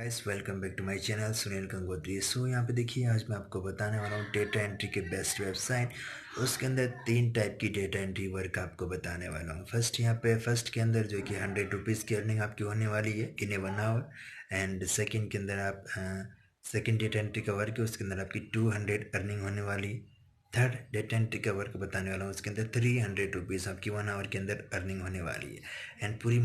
Guys welcome back to my channel Sunil Gangotri. यहाँ पे देखिए, आज मैं आपको बताने वाला हूँ डेटा एंट्री के बेस्ट वेबसाइट। उसके अंदर 3 टाइप की डेटा एंट्री वर्क आपको बताने वाला हूँ। फर्स्ट के अंदर जो कि 100 रुपीज़ की अर्निंग आपकी होने वाली है इन ए 1 आवर। एंड सेकंड के अंदर आप सेकंड डेटा एंट्री का वर्क है, उसके अंदर आपकी 200 अर्निंग होने वाली। थर्ड डेटा एंट्री का वर्क बताने वाला हूँ, उसके अंदर 300 रुपीज़ आपकी 1 आवर के अंदर अर्निंग होने वाली है। एंड पूरी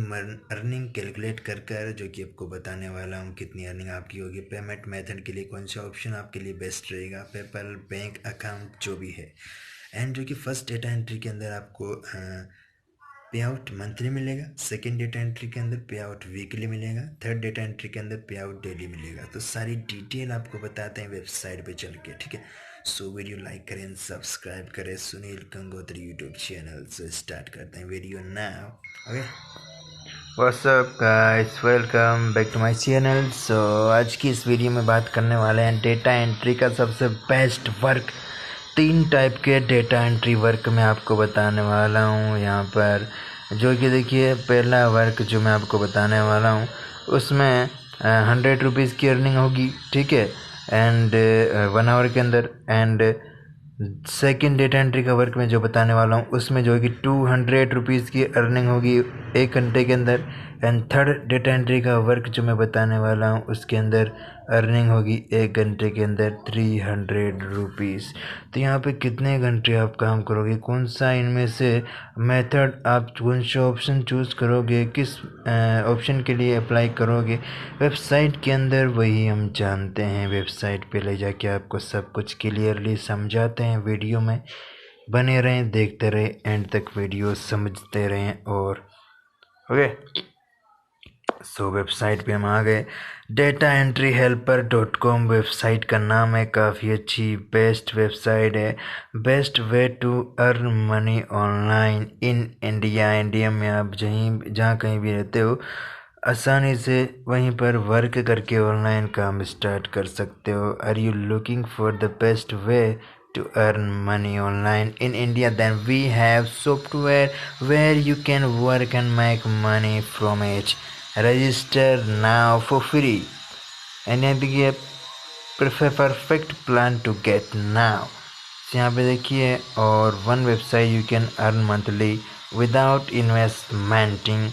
अर्निंग कैलकुलेट कर जो कि आपको बताने वाला हूँ कितनी अर्निंग आपकी होगी। पेमेंट मेथड के लिए कौन सा ऑप्शन आपके लिए बेस्ट रहेगा, पेपल, बैंक अकाउंट जो भी है। एंड जो कि फर्स्ट डेटा एंट्री के अंदर आपको पे आउट मंथली मिलेगा, सेकेंड डेटा एंट्री के अंदर पे आउट वीकली मिलेगा, थर्ड डेटा एंट्री के अंदर पे आउट डेली मिलेगा। तो सारी डिटेल आपको बताते हैं वेबसाइट पे चल के, ठीक है। सो वीडियो लाइक करें, सब्सक्राइब करें सुनील गंगोत्री यूट्यूब चैनल। से स्टार्ट करते हैं video now. Okay, what's up guys, welcome back to my channel. आज की इस वीडियो में बात करने वाले हैं डेटा एंट्री का सबसे बेस्ट वर्क। 3 टाइप के डेटा एंट्री वर्क मैं आपको बताने वाला हूँ यहाँ पर। जो कि देखिए, पहला वर्क जो मैं आपको बताने वाला हूँ उसमें 100 रुपीज़ की अर्निंग होगी, ठीक है, एंड 1 आवर के अंदर। एंड सेकेंड डेटा एंट्री का वर्क में जो बताने वाला हूँ उसमें जो है कि 200 रुपीज़ की अर्निंग होगी 1 घंटे के अंदर। एंड थर्ड डेटा एंट्री का वर्क जो मैं बताने वाला हूँ उसके अंदर अर्निंग होगी 1 घंटे के अंदर 300 रुपीज़। तो यहाँ पे कितने घंटे आप काम करोगे, कौन सा इनमें से मेथड आप कौन सा ऑप्शन चूज़ करोगे, किस ऑप्शन के लिए अप्लाई करोगे वेबसाइट के अंदर, वही हम जानते हैं। वेबसाइट पे ले जाके आपको सब कुछ क्लियरली समझाते हैं। वीडियो में बने रहें, देखते रहें, एंड तक वीडियो समझते रहें। और ओके, सो वेबसाइट पे हम आ गए। dataentryhelper.com वेबसाइट का नाम है। काफ़ी अच्छी बेस्ट वेबसाइट है। Best way to earn money online in India. India में आप जहाँ कहीं भी रहते हो, आसानी से वहीं पर वर्क करके ऑनलाइन काम स्टार्ट कर सकते हो। Are you looking for the best way to earn money online in India? Then we have software where you can work and make money from it. Register now for free and यहाँ देखिए perfect plan to get now। यहाँ पे देखिए, और one website you can earn monthly without investmenting.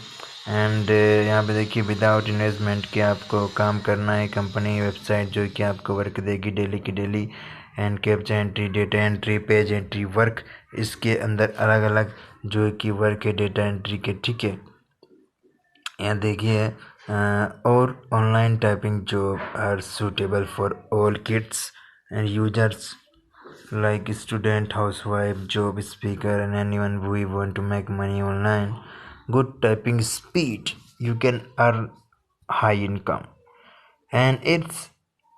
And यहाँ पे देखिए, without investment के आपको काम करना है। कंपनी वेबसाइट जो कि आपको वर्क देगी डेली की daily. And captcha entry, data entry, page entry work, इसके अंदर अलग अलग जो कि वर्क है डेटा एंट्री के, ठीक है। यहाँ देखिए, और online typing job are suitable for all kids and users like student, housewife, job speaker, and anyone who want to make money online. Good typing speed, you can earn high income, and it's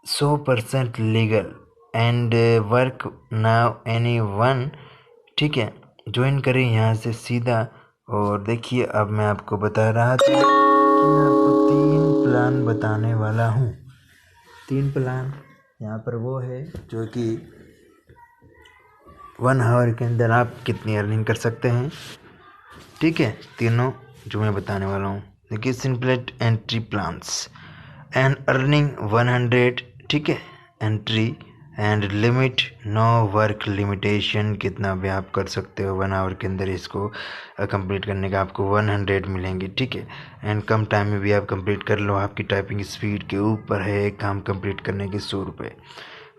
100% legal and work now anyone, ठीक है। Join करें यहाँ से सीधा। और देखिए, अब मैं आपको बता रहा था कि मैं आपको 3 प्लान बताने वाला हूँ। 3 प्लान यहाँ पर वो है जो कि 1 आवर के अंदर आप कितनी अर्निंग कर सकते हैं, ठीक है। तीनों जो मैं बताने वाला हूँ, देखिए, सिंपलेट एंट्री प्लान्स एंड अर्निंग 100, ठीक है, entry and limit no work limitation, कितना भी आप कर सकते हो 1 आवर के अंदर। इसको कंप्लीट करने का आपको 100 मिलेंगे, ठीक है। एंड कम टाइम में भी आप कंप्लीट कर लो, आपकी टाइपिंग स्पीड के ऊपर है काम कंप्लीट करने के 100 रुपये।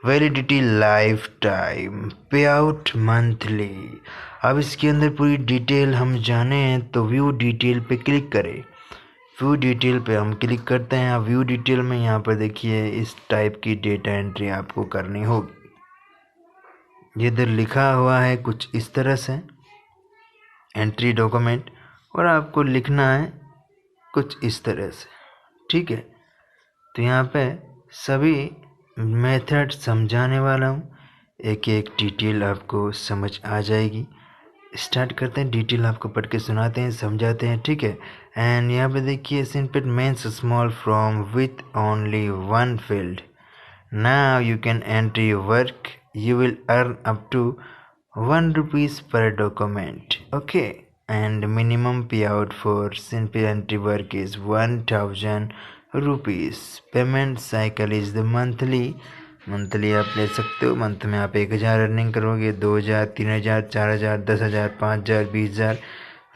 Validity life time, pay out monthly. अब इसके अंदर पूरी डिटेल हम जाने हैं तो व्यू डिटेल पे क्लिक करें। व्यू डिटेल पे हम क्लिक करते हैं। अब व्यू डिटेल में यहाँ पर देखिए, इस टाइप की डेटा एंट्री आपको करनी होगी। ये इधर लिखा हुआ है कुछ इस तरह से, एंट्री डॉक्यूमेंट, और आपको लिखना है कुछ इस तरह से, ठीक है। तो यहाँ पे सभी मेथड समझाने वाला हूँ, एक एक डिटेल आपको समझ आ जाएगी। स्टार्ट करते हैं, डिटेल आपको पढ़ के सुनाते हैं, समझाते हैं, ठीक है। एंड यहाँ पे देखिए, simple means small from with only 1 field. Now you can enter your work, you will earn up to 1 rupees per document, okay. And minimum pay out for simple entry work is 1000, rupees. Payment cycle is the monthly आप ले सकते हो। Month में आप 1000 earning करोगे, 2000, 3000, 4000, 10,000, 5000, 20,000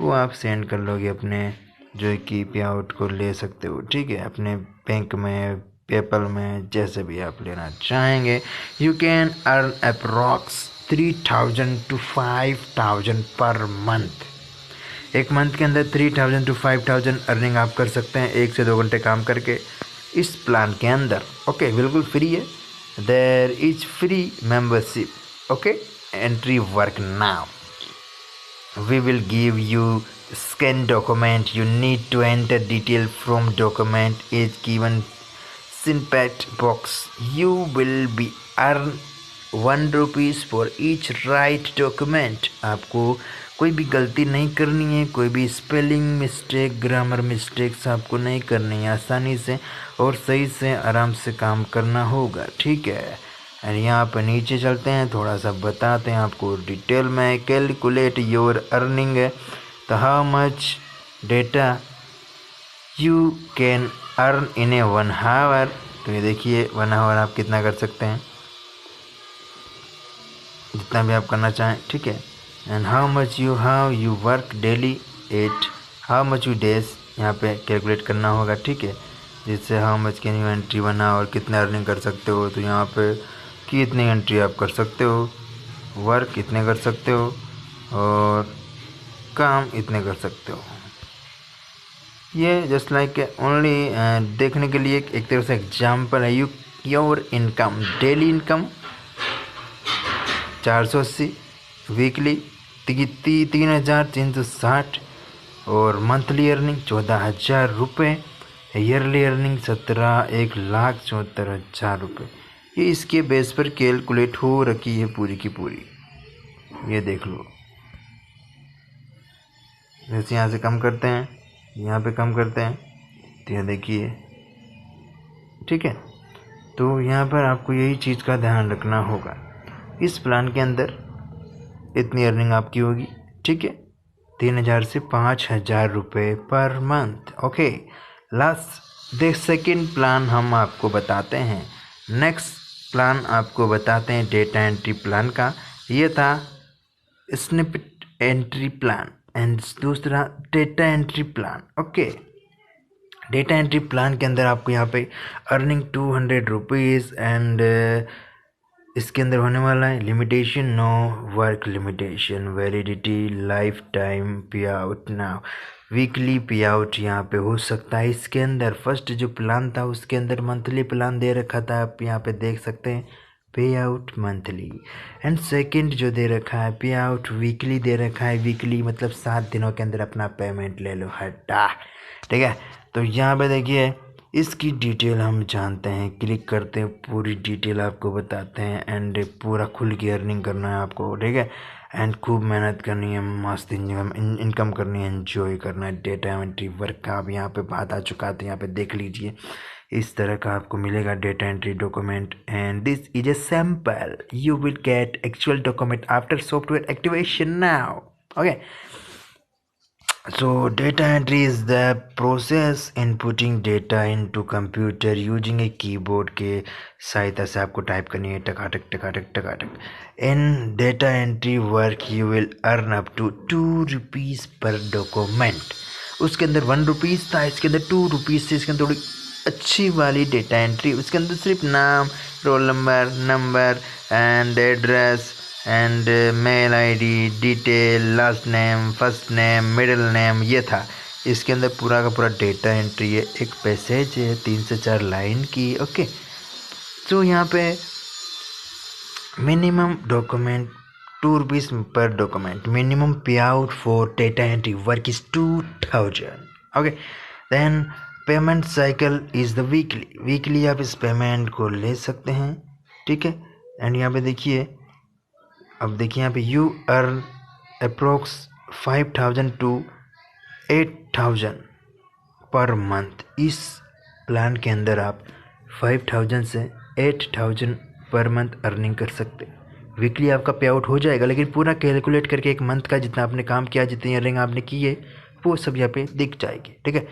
वो आप send कर लोगे अपने जो कि पे आउट को ले सकते हो। ठीक है, अपने बैंक में, पेपल में, जैसे भी आप लेना चाहेंगे। You can earn approx 3000 to 5000 per month. एक मंथ के अंदर 3000 to 5000 अर्निंग आप कर सकते हैं 1 से 2 घंटे काम करके इस प्लान के अंदर। ओके, बिल्कुल फ्री है। There is free membership. Okay, entry work now. We will give you scan document. You need to enter detail from document is given snippet box. You will be earn 1 rupees for each right document. आपको कोई भी गलती नहीं करनी है, कोई भी spelling mistake, grammar mistakes आपको नहीं करनी है। आसानी से और सही से आराम से काम करना होगा। ठीक है, और यहाँ पर नीचे चलते हैं, थोड़ा सा बताते हैं आपको डिटेल में। कैलकुलेट योर अर्निंग है तो how much data you can earn in a 1 hour. तो ये देखिए 1 आवर आप कितना कर सकते हैं, जितना भी आप करना चाहें। ठीक है, and how much you work daily at how much you days यहाँ पे कैलकुलेट करना होगा। ठीक है, जिससे how much can you entry बना और कितना अर्निंग कर सकते हो। तो यहाँ पे कितनी एंट्री आप कर सकते हो, वर्क इतने कर सकते हो और काम इतने कर सकते हो। ये जस्ट लाइक ओनली देखने के लिए एक तरह से एग्जाम्पल है। Your income, daily income 480, weekly 3360 और मंथली अर्निंग 14,000 रुपये, ईयरली अर्निंग 1,74,000 रुपये। ये इसके बेस पर कैलकुलेट हो रखी है पूरी की पूरी। ये देख लो, जैसे यहाँ से कम करते हैं, यहाँ पे कम करते हैं, तो ये देखिए। ठीक है, तो यहाँ पर आपको यही चीज़ का ध्यान रखना होगा। इस प्लान के अंदर इतनी अर्निंग आपकी होगी। ठीक है, 3,000 से 5,000 रुपये per month. Okay, last the second plan हम आपको बताते हैं। नेक्स्ट प्लान आपको बताते हैं डेटा एंट्री प्लान का। ये था स्निपेट एंट्री प्लान एंड दूसरा data entry plan. Okay, data entry plan के अंदर आपको यहाँ पे अर्निंग 200 रुपीज़ एंड इसके अंदर होने वाला है limitation, no work limitation, validity life time, pay out now, weekly pay out यहाँ पे हो सकता है। इसके अंदर फर्स्ट जो प्लान था उसके अंदर मंथली प्लान दे रखा था, आप यहाँ पे देख सकते हैं पे आउट मंथली। एंड सेकंड जो दे रखा है पे आउट वीकली दे रखा है। वीकली मतलब 7 दिनों के अंदर अपना पेमेंट ले लो, हटा। ठीक है, तो यहाँ पे देखिए इसकी डिटेल हम जानते हैं, क्लिक करते हैं, पूरी डिटेल आपको बताते हैं एंड पूरा खुल के अर्निंग करना है आपको। ठीक है, एंड खूब मेहनत करनी है, मस्त इनकम करनी है, एंजॉय करना है। डेटा एंट्री वर्क का अब यहाँ पे बात आ चुका है, तो यहाँ पे देख लीजिए इस तरह का आपको मिलेगा data entry document and this is a sample. You will get actual document after software activation now. Okay, so data entry is the process inputting data into computer using a keyboard के सहायता से आपको type करनी है, टकाटक टकाटक टकाटक। in data entry work you will earn up to 2 rupees per document। उसके अंदर 1 rupees था, इसके अंदर 2 रुपीज़ से इसके अंदर थोड़ी अच्छी वाली डेटा एंट्री। उसके अंदर सिर्फ नाम, roll number and address and mail ID, detail, last name, first name, middle name, ये था। इसके अंदर पूरा का पूरा डेटा एंट्री है। एक पैसेज है 3 से 4 लाइन की। ओके, तो यहाँ पे minimum document 2 rupees per document, minimum pay out for data entry work is 2000। Okay, then payment cycle is the weekly आप इस पेमेंट को ले सकते हैं। ठीक है, एंड यहाँ पे देखिए, अब देखिए यहाँ पे you earn approx 5,000 to 8,000 per month. इस प्लान के अंदर आप 5,000 से 8,000 पर मंथ अर्निंग कर सकते हैं। वीकली आपका पे आउट हो जाएगा, लेकिन पूरा कैलकुलेट करके एक मंथ का जितना आपने काम किया, जितनी अर्निंग आपने की है, वो सब यहाँ पे दिख जाएगी। ठीक है,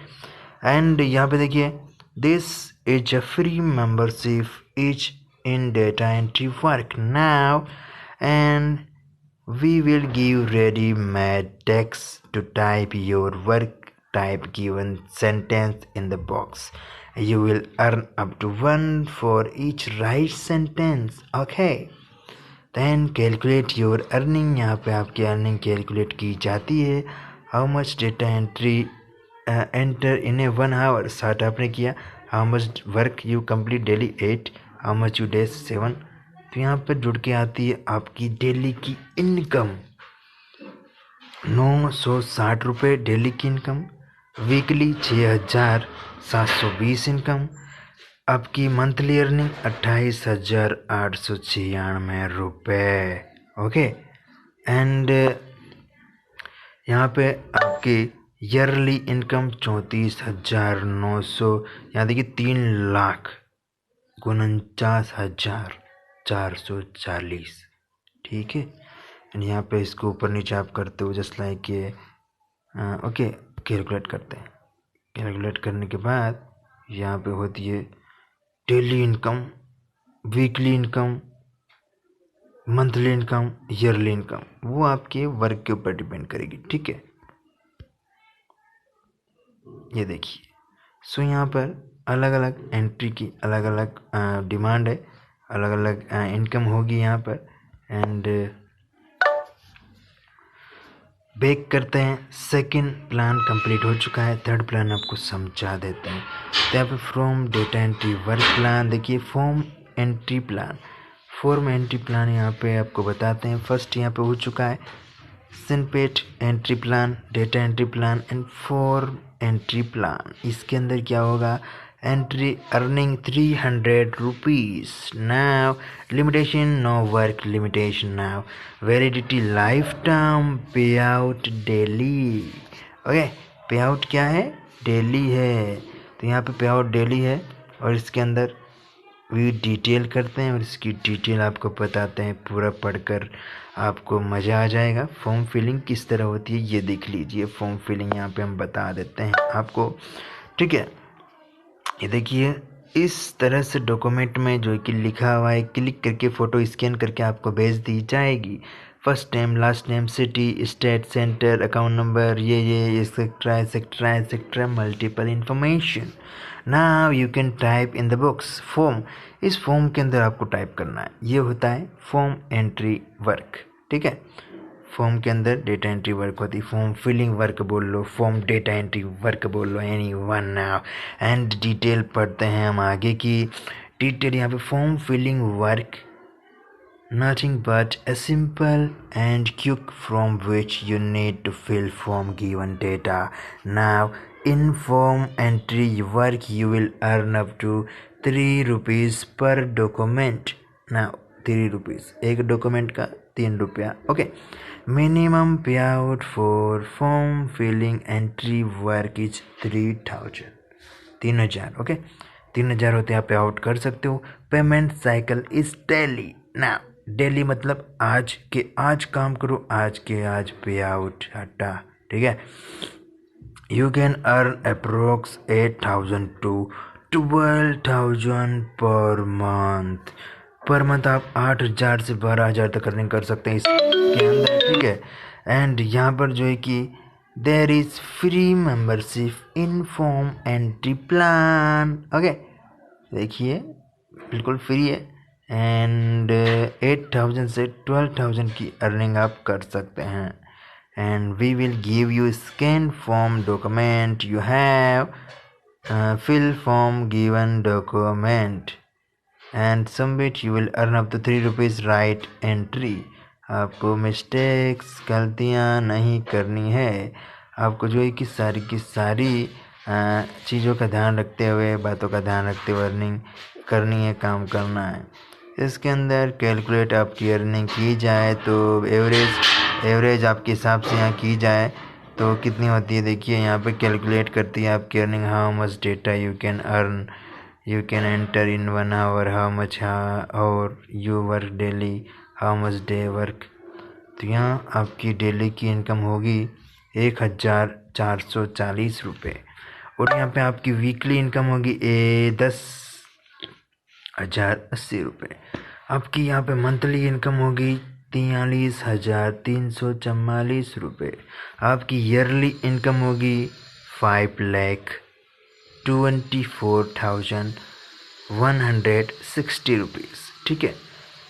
एंड यहाँ पे देखिए This is a free membership each in data entry work now, and we will give ready-made text to type your work. Type given sentence in the box. You will earn up to 1 for each right sentence. Okay. Then calculate your earning. यहाँ पे आपकी earning calculate की जाती है. How much data entry enter in a 1 hour. Start आपने किया. How much work you complete daily 8. How much you days 7. तो यहाँ पर जुड़ के आती है आपकी डेली की इनकम 960 रुपये डेली की इनकम. Weekly 6720 income. आपकी मंथली अर्निंग 28,896 रुपये. ओके. एंड यहाँ पे आपकी ईयरली इनकम 34,900. यहाँ देखिए 3,49,440. ठीक है. एंड यहाँ पे इसको ऊपर नीचे आप करते हो जस्ट लाइक ये. ओके. कैलकुलेट करते हैं. कैलकुलेट करने के बाद यहाँ पे होती है daily income, weekly income, monthly income, yearly income. वो आपके वर्क के ऊपर डिपेंड करेगी. ठीक है. ये देखिए. सो यहाँ पर अलग अलग एंट्री की अलग अलग डिमांड है, अलग अलग इनकम होगी यहाँ पर. एंड बैक करते हैं. सेकंड प्लान कंप्लीट हो चुका है. थर्ड प्लान आपको समझा देते हैं. तो यहाँ पे from data entry work plan देखिए. Form entry plan, form entry plan यहाँ पे आपको बताते हैं. फर्स्ट यहाँ पे हो चुका है simple entry plan, data entry plan and form entry plan. इसके अंदर क्या होगा? Entry earning 300 rupees now. Limitation no work limitation now. Validity life time. Pay out daily. Okay. Pay out क्या है? डेली है. तो यहाँ पे पे आउट डेली है. और इसके अंदर भी डिटेल करते हैं और इसकी डिटेल आपको बताते हैं. पूरा पढ़कर आपको मज़ा आ जाएगा. फॉर्म फिलिंग किस तरह होती है ये देख लीजिए. फॉर्म फिलिंग यहाँ पे हम बता देते हैं आपको. ठीक है. ये देखिए इस तरह से डॉक्यूमेंट में जो कि लिखा हुआ है, क्लिक करके फ़ोटो स्कैन करके आपको भेज दी जाएगी. First name, last name, city, state, centre, account number, ये etcetera etcetera etcetera, multiple information. Now you can type in the box form. इस फॉर्म के अंदर आपको टाइप करना है. ये होता है फॉर्म एंट्री वर्क. ठीक है. फॉर्म के अंदर डेटा एंट्री वर्क होती है. फॉर्म फिलिंग वर्क बोल लो, फॉर्म डेटा एंट्री वर्क बोल लो, any one now. And detail पढ़ते हैं हम आगे की. डिटेल यहाँ पे form filling work nothing but a simple and quick form which you need to fill form given data. Now in form entry work you will earn up to 3 rupees per document. Now 3 rupees एक document का 3 रुपया. Okay. Minimum pay out for form filling entry work is 3,000. 3,000. Okay. 3,000 होते हैं. आप pay out कर सकते हो. Payment cycle is daily. ना डेली मतलब आज के आज काम करो, आज के आज पे आउट हटा. ठीक है. You can earn approx 8,000 to 12,000 per month. Per month आप 8,000 से 12,000 तक अर्निंग कर सकते हैं इसके अंदर. ठीक है. एंड यहाँ पर जो है कि there is free membership in form entry plan. Okay. देखिए बिल्कुल फ्री है. एंड 8,000 से 12,000 की अर्निंग आप कर सकते हैं. And we will give you scan form document. You have fill form given document and submit. You will earn up to 3 rupees right entry. आपको मिस्टेक्स गलतियाँ नहीं करनी है. आपको जो है कि सारी की सारी चीज़ों का ध्यान रखते हुए, बातों का ध्यान रखते हुए अर्निंग करनी है, काम करना है. इसके अंदर कैलकुलेट आपकी अर्निंग की जाए तो एवरेज आपके हिसाब से यहाँ की जाए तो कितनी होती है. देखिए यहाँ पे कैलकुलेट करती है आपकी earning. How much data you can earn. You can enter in 1 hour how much और you work daily, how much day work. तो यहाँ आपकी डेली की इनकम होगी 1,440 रुपये. और यहाँ पे आपकी वीकली इनकम होगी 10,080 रुपये। आपकी यहाँ पे मंथली इनकम होगी 43,344 रुपये। आपकी ईयरली इनकम होगी 5,24,160 रुपीज़। ठीक है,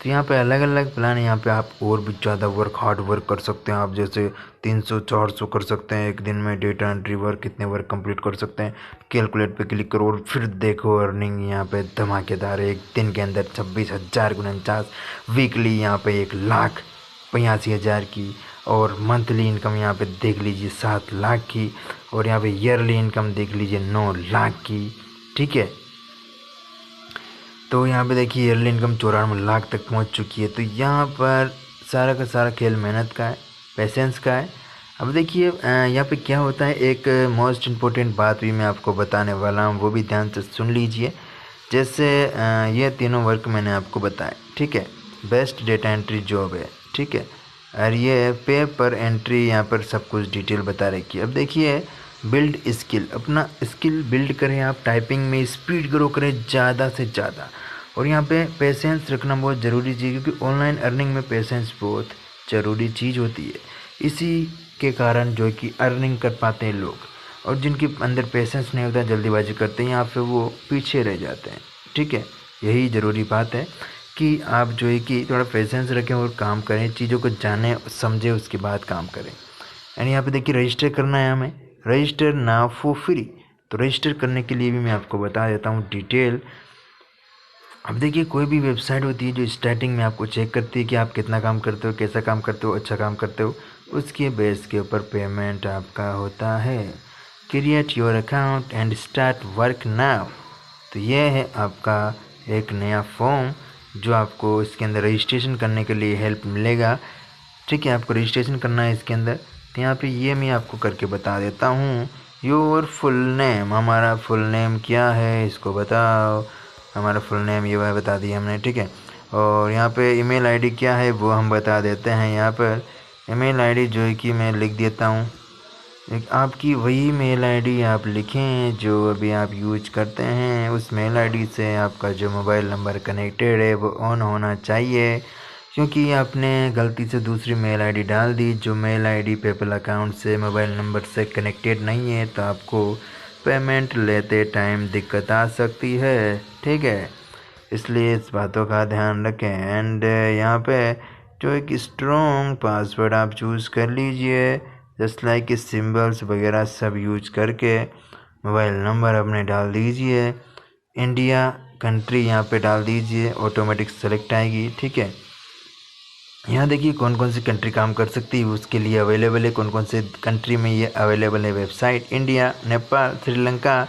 तो यहाँ पे अलग अलग प्लान है। यहाँ पे आप और भी ज़्यादा हार्ड वर्क कर सकते हैं। आप जैसे 300-400 कर सकते हैं एक दिन में। डेटा एंट्री वर्क कितने वर्क कंप्लीट कर सकते हैं, कैलकुलेट पे क्लिक करो और फिर देखो अर्निंग यहाँ पे धमाकेदार। एक दिन के अंदर 26,000 × 49, वीकली यहाँ पे 1,82,000 की, और मंथली इनकम यहाँ पे देख लीजिए 7 लाख की, और यहाँ पे ईयरली इनकम देख लीजिए 9 लाख की। ठीक है, तो यहाँ पे देखिए ईयरली इनकम 94 लाख तक पहुँच चुकी है। तो यहाँ पर सारा का सारा खेल मेहनत का है, पेशेंस का है। अब देखिए यहाँ पे क्या होता है, एक मोस्ट इम्पोर्टेंट बात भी मैं आपको बताने वाला हूँ, वो भी ध्यान से सुन लीजिए। जैसे ये तीनों वर्क मैंने आपको बताए, ठीक है। बेस्ट डेटा एंट्री जॉब है, ठीक है, और ये पे पर एंट्री यहाँ पर सब कुछ डिटेल बता रखी है। अब देखिए बिल्ड स्किल, अपना स्किल बिल्ड करें आप, टाइपिंग में स्पीड ग्रो करें ज़्यादा से ज़्यादा, और यहाँ पे पेशेंस रखना बहुत ज़रूरी चीज़ है, क्योंकि ऑनलाइन अर्निंग में पेशेंस बहुत ज़रूरी चीज़ होती है। इसी के कारण जो कि अर्निंग कर पाते हैं लोग, और जिनके अंदर पेशेंस नहीं होता, जल्दीबाजी करते हैं, यहाँ पे वो पीछे रह जाते हैं। ठीक है, यही ज़रूरी बात है कि आप जो है कि थोड़ा पेशेंस रखें और काम करें, चीज़ों को जाने समझे उसके बाद काम करें। एंड यहाँ पे देखिए रजिस्टर करना है हमें, रजिस्टर नाउ फॉर फ्री। तो रजिस्टर करने के लिए भी मैं आपको बता देता हूँ डिटेल। अब देखिए कोई भी वेबसाइट होती है जो स्टार्टिंग में आपको चेक करती है कि आप कितना काम करते हो, कैसा काम करते हो, अच्छा काम करते हो, उसके बेस के ऊपर पेमेंट आपका होता है। Create your account and start work now. तो ये है आपका एक नया फॉर्म जो आपको इसके अंदर रजिस्ट्रेशन करने के लिए हेल्प मिलेगा। ठीक है, आपको रजिस्ट्रेशन करना है इसके अंदर। तो यहाँ पे ये मैं आपको करके बता देता हूँ। योर फुल नेम, हमारा फुल नेम क्या है इसको बताओ। हमारा फुल नेम ये वह बता दिया हमने, ठीक है। और यहाँ पे ईमेल आईडी क्या है वो हम बता देते हैं। यहाँ पर ईमेल आईडी जो है कि मैं लिख देता हूँ, आपकी वही मेल आईडी आप लिखें जो अभी आप यूज करते हैं। उस मेल आईडी से आपका जो मोबाइल नंबर कनेक्टेड है वो ऑन होना चाहिए, क्योंकि आपने गलती से दूसरी मेल आईडी डाल दी जो मेल आईडी पेपल अकाउंट से मोबाइल नंबर से कनेक्टेड नहीं है, तो आपको पेमेंट लेते टाइम दिक्कत आ सकती है। ठीक है, इसलिए इस बातों का ध्यान रखें। एंड यहाँ पे जो एक स्ट्रॉन्ग पासवर्ड आप चूज़ कर लीजिए, जस्ट लाइक सिंबल्स वगैरह सब यूज करके मोबाइल नंबर अपने डाल दीजिए। इंडिया कंट्री यहाँ पे डाल दीजिए, ऑटोमेटिक सेलेक्ट आएगी। ठीक है, यहाँ देखिए कौन कौन सी कंट्री काम कर सकती है, उसके लिए अवेलेबल है, कौन कौन से कंट्री में ये अवेलेबल है वेबसाइट। इंडिया, नेपाल, श्रीलंका,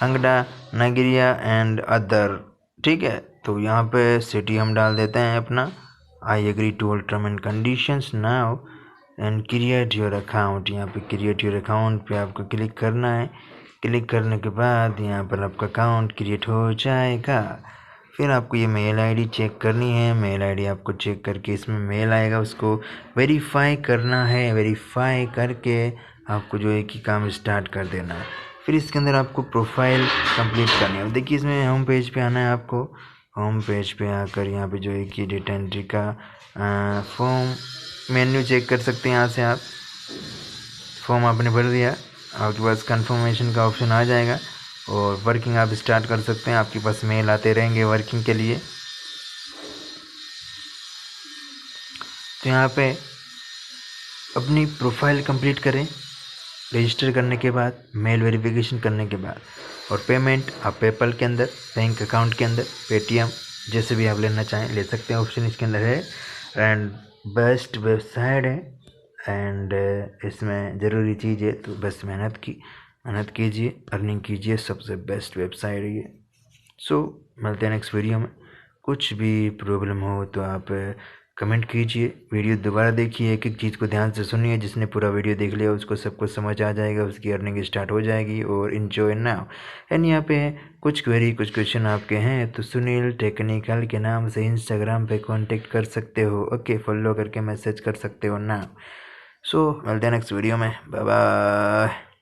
अंगडा, नाइजीरिया एंड अदर। ठीक है, तो यहाँ पे सिटी हम डाल देते हैं अपना। I agree to all term and conditions now and create your account. यहाँ पे क्रिएट योर अकाउंट पे आपको क्लिक करना है। क्लिक करने के बाद यहाँ पर आपका अकाउंट क्रिएट हो जाएगा। फिर आपको ये मेल आईडी चेक करनी है। मेल आईडी आपको चेक करके इसमें मेल आएगा, उसको वेरीफाई करना है। वेरीफाई करके आपको जो है कि काम स्टार्ट कर देना है। फिर इसके अंदर आपको प्रोफाइल कंप्लीट करनी है। देखिए इसमें होम पेज पे आना है आपको। होम पेज पे आकर यहाँ पे जो है कि डेटा एंट्री का फॉर्म मेन्यू चेक कर सकते हैं। यहाँ से आप फॉर्म आपने भर दिया, आपके पास कंफर्मेशन का ऑप्शन आ जाएगा और वर्किंग आप स्टार्ट कर सकते हैं। आपके पास मेल आते रहेंगे वर्किंग के लिए। तो यहाँ पे अपनी प्रोफाइल कंप्लीट करें रजिस्टर करने के बाद, मेल वेरिफिकेशन करने के बाद, और पेमेंट आप पेपल के अंदर, बैंक अकाउंट के अंदर, पेटीएम जैसे भी आप लेना चाहें ले सकते हैं, ऑप्शन इसके अंदर है। एंड बेस्ट वेबसाइट है एंड इसमें ज़रूरी चीज़ है तो बस मेहनत कीजिए, अर्निंग कीजिए। सबसे बेस्ट वेबसाइट है ये। सो मिलते हैं नेक्स्ट वीडियो में। कुछ भी प्रॉब्लम हो तो आप कमेंट कीजिए, वीडियो दोबारा देखिए, एक एक चीज़ को ध्यान से सुनिए। जिसने पूरा वीडियो देख लिया उसको सब कुछ समझ आ जाएगा, उसकी अर्निंग स्टार्ट हो जाएगी। और इन्जॉय नाउ। एंड यहाँ पे कुछ क्वेश्चन आपके हैं तो सुनील टेक्निकल के नाम से इंस्टाग्राम पे कांटेक्ट कर सकते हो। ओके, फॉलो करके मैसेज कर सकते हो ना। सो मिलते हैं नेक्स्ट वीडियो में। Bye bye.